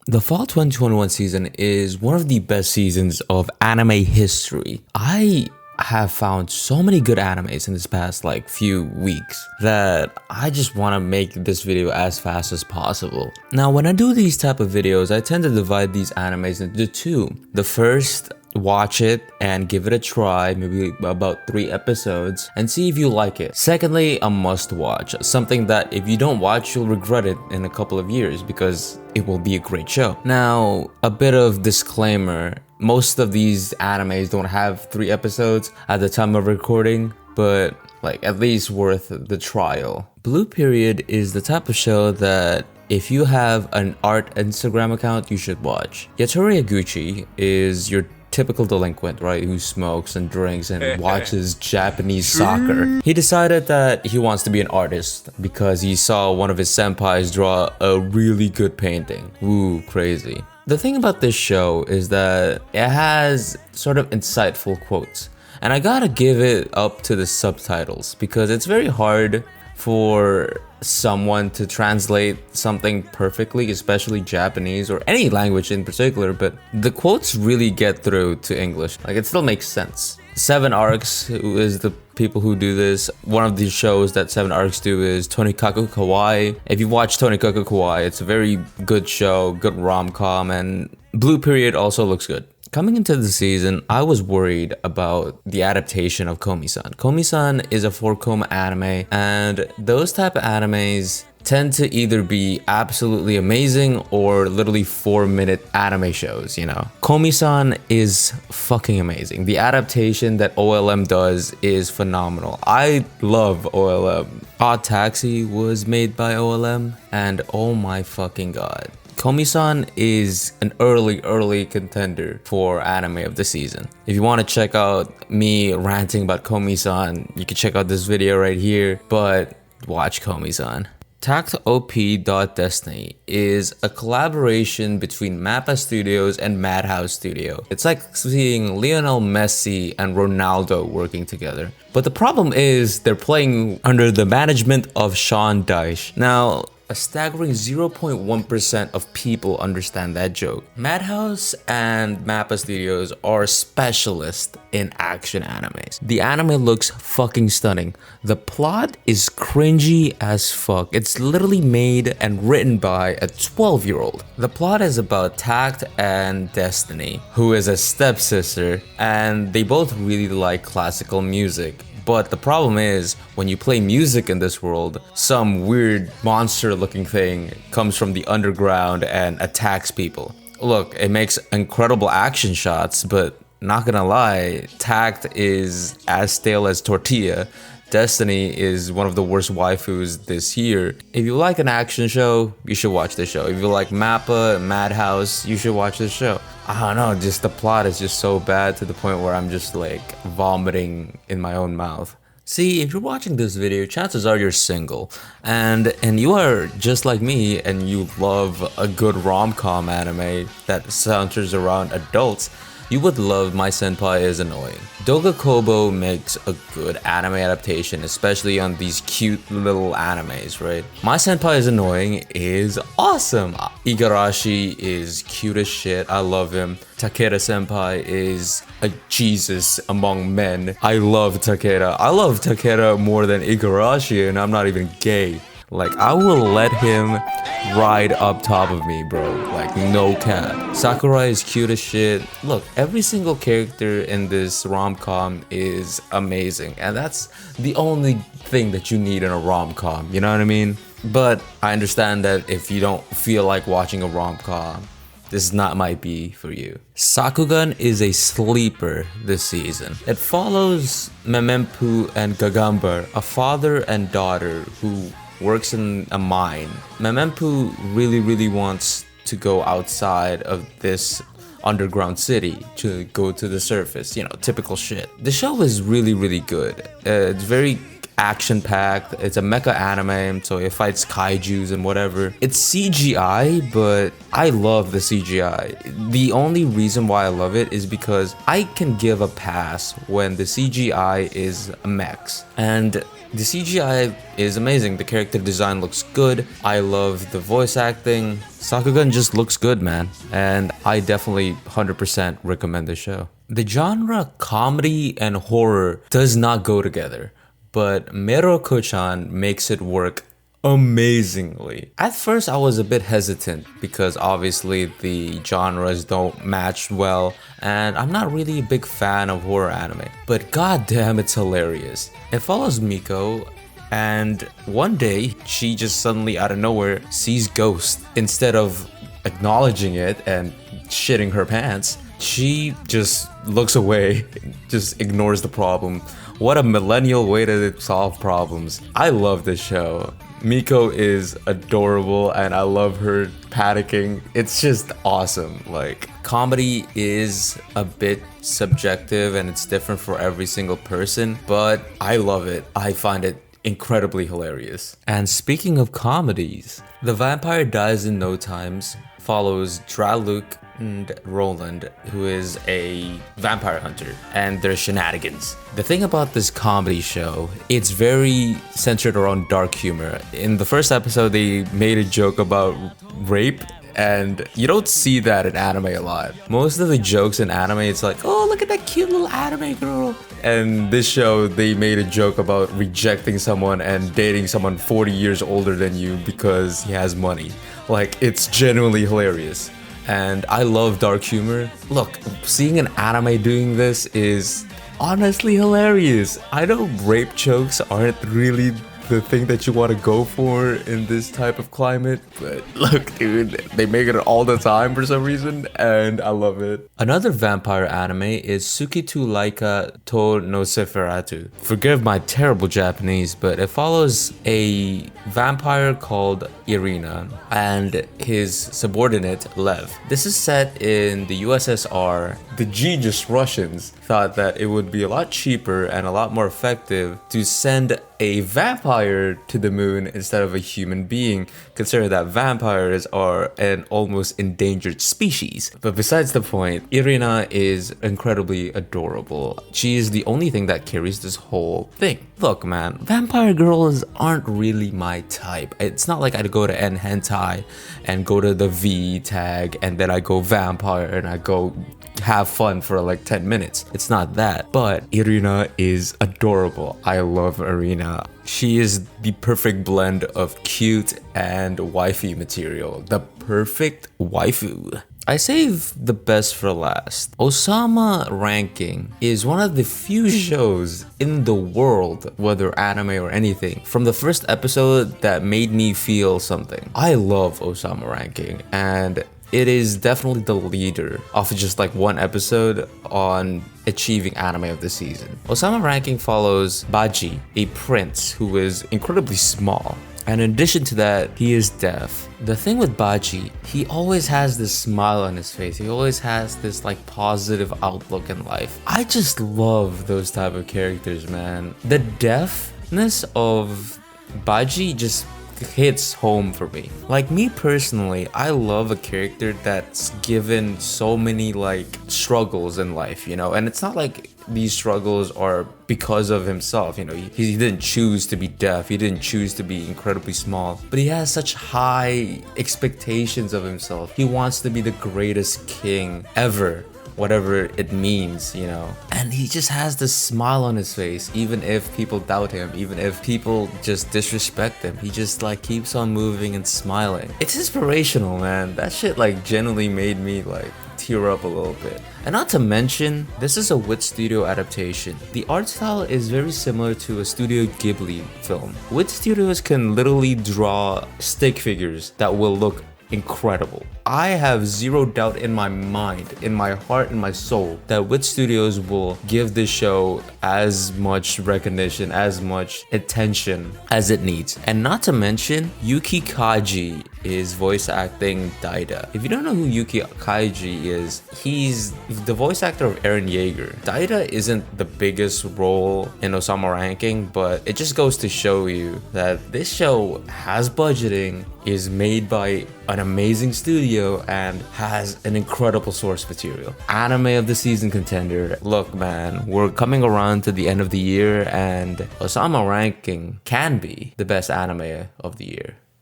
The fall 2021 season is one of the best seasons of anime history. I have found so many good animes in this past few weeks that I just want to make this video as fast as possible. Now, when I do these type of videos, I tend to divide these animes into two. The first, watch it and give it a try, maybe about 3 episodes, and see if you like it. Secondly, a must watch, something that if you don't watch, you'll regret it in a couple of years because it will be a great show. Now, a bit of disclaimer, most of these animes don't have 3 episodes at the time of recording, but at least worth the trial. Blue Period is the type of show that if you have an art Instagram account, you should watch. Yatori Yaguchi is your typical delinquent, right, who smokes and drinks and watches Japanese soccer. He decided that he wants to be an artist because he saw one of his senpais draw a really good painting. Ooh, crazy. The thing about this show is that it has sort of insightful quotes, and I gotta give it up to the subtitles because it's very hard for someone to translate something perfectly, especially Japanese or any language in particular, but the quotes really get through to English. It still makes sense. Seven Arcs is the people who do this. One of the shows that Seven Arcs do is Tonikaku Kawaii. If you watch Tonikaku Kawaii, it's a very good show, good rom-com, and Blue Period also looks good. Coming into the season, I was worried about the adaptation of Komi-san. Komi-san is a 4-koma anime, and those type of animes tend to either be absolutely amazing or literally 4-minute anime shows, you know. Komi-san is fucking amazing. The adaptation that OLM does is phenomenal. I love OLM. Odd Taxi was made by OLM, and oh my fucking god. Komi-san is an early contender for anime of the season. If you want to check out me ranting about Komi-san, you can check out this video right here, but watch Komi-san. Takt OP Destiny is a collaboration between MAPPA Studios and Madhouse Studio. It's like seeing Lionel Messi and Ronaldo working together. But the problem is they're playing under the management of Sean Dyche. Now, a staggering 0.1% of people understand that joke. Madhouse and MAPPA Studios are specialists in action animes. The anime looks fucking stunning. The plot is cringy as fuck. It's literally made and written by a 12-year-old. The plot is about Takt and Destiny, who is a stepsister, and they both really like classical music. But the problem is, when you play music in this world, some weird monster-looking thing comes from the underground and attacks people. Look, it makes incredible action shots, but not gonna lie, Takt is as stale as tortilla. Destiny is one of the worst waifus this year. If you like an action show, you should watch this show. If you like MAPPA, Madhouse, you should watch this show. I don't know, just the plot is just so bad to the point where I'm just vomiting in my own mouth. See, if you're watching this video, chances are you're single, and you are just like me and you love a good rom-com anime that centers around adults, you would love My Senpai is Annoying. Doga Kobo makes a good anime adaptation, especially on these cute little animes, right? My Senpai is Annoying is awesome. Igarashi is cute as shit. I love him. Takeda Senpai is a Jesus among men. I love Takeda. I love Takeda more than Igarashi, and I'm not even gay. I will let him ride up top of me, bro. No cap. Sakurai is cute as shit. Look, every single character in this rom-com is amazing. And that's the only thing that you need in a rom-com, you know what I mean? But I understand that if you don't feel like watching a rom-com, this might be for you. Sakugan is a sleeper this season. It follows Memempu and Gagambar, a father and daughter who works in a mine. Memempu really wants to go outside of this underground city to go to the surface, you know, typical shit. The show is really good. It's very action-packed. It's a mecha anime, so it fights kaijus and whatever. It's CGI, but I love the CGI. The only reason why I love it is because I can give a pass when the CGI is mechs. And The CGI is amazing. The character design looks good. I love the voice acting. Sakugan just looks good, man. And I definitely 100% recommend the show. The genre comedy and horror does not go together, but Mero-ko-chan makes it work amazingly. At first I was a bit hesitant because obviously the genres don't match well and I'm not really a big fan of horror anime, but goddamn it's hilarious. It follows Miko and one day she just suddenly out of nowhere sees Ghost. Instead of acknowledging it and shitting her pants, she just looks away, just ignores the problem. What a millennial way to solve problems. I love this show. Miko is adorable and I love her panicking. It's just awesome. Like, comedy is a bit subjective and it's different for every single person, but I love it. I find it incredibly hilarious. And speaking of comedies, The Vampire Dies in No Times follows Draluk and Roland, who is a vampire hunter, and their shenanigans. The thing about this comedy show, it's very centered around dark humor. In the first episode, they made a joke about rape, and you don't see that in anime a lot. Most of the jokes in anime, it's like, oh, look at that cute little anime girl. And this show, they made a joke about rejecting someone and dating someone 40 years older than you because he has money. Like, it's genuinely hilarious. And I love dark humor. Look, seeing an anime doing this is honestly hilarious. I know rape jokes aren't really the thing that you want to go for in this type of climate, but look, dude, they make it all the time for some reason, and I love it. Another vampire anime is Sukitu Laika to Noseferatu. Forgive my terrible Japanese, but it follows a vampire called Irina and his subordinate Lev. This is set in the USSR. The genius Russians thought that it would be a lot cheaper and a lot more effective to send a vampire to the moon instead of a human being, considering that vampires are an almost endangered species. But besides the point, Irina is incredibly adorable. She is the only thing that carries this whole thing. Look, man, vampire girls aren't really my type. It's not like I'd go to N hentai and go to the V tag and then I go vampire and I go have fun for like 10 minutes. It's not that. But Irina is adorable. I love Irina. She is the perfect blend of cute and wifey material. The perfect waifu. I save the best for last. Osama Ranking is one of the few shows in the world, whether anime or anything, from the first episode that made me feel something. I love Osama Ranking, and it is definitely the leader of just like one episode on achieving anime of the season. Osama Ranking follows Baji, a prince who is incredibly small. And in addition to that, he is deaf. The thing with Baji, he always has this smile on his face. He always has this like positive outlook in life. I just love those type of characters, man. The deafness of Baji just hits home for me. Like, me personally, I love a character that's given so many like struggles in life, you know, and it's not like these struggles are because of himself, you know, he didn't choose to be deaf, he didn't choose to be incredibly small, but he has such high expectations of himself. He wants to be the greatest king ever, whatever it means, you know. And he just has this smile on his face, even if people doubt him, even if people just disrespect him, he just like keeps on moving and smiling. It's inspirational, man. That shit like genuinely made me like tear up a little bit. And not to mention, this is a Wit Studio adaptation. The art style is very similar to a Studio Ghibli film. Wit Studios can literally draw stick figures that will look incredible. I have zero doubt in my mind, in my heart, in my soul, that Wit Studios will give this show as much recognition, as much attention as it needs. And not to mention, Yuki Kaji is voice acting Daida. If you don't know who Yuki Kaji is, he's the voice actor of Eren Yeager. Daida isn't the biggest role in Osama Ranking, but it just goes to show you that this show has budgeting, is made by an amazing studio, studio and has an incredible source material. Anime of the season contender. Look, man, we're coming around to the end of the year, and Osama ranking can be the best anime of the year.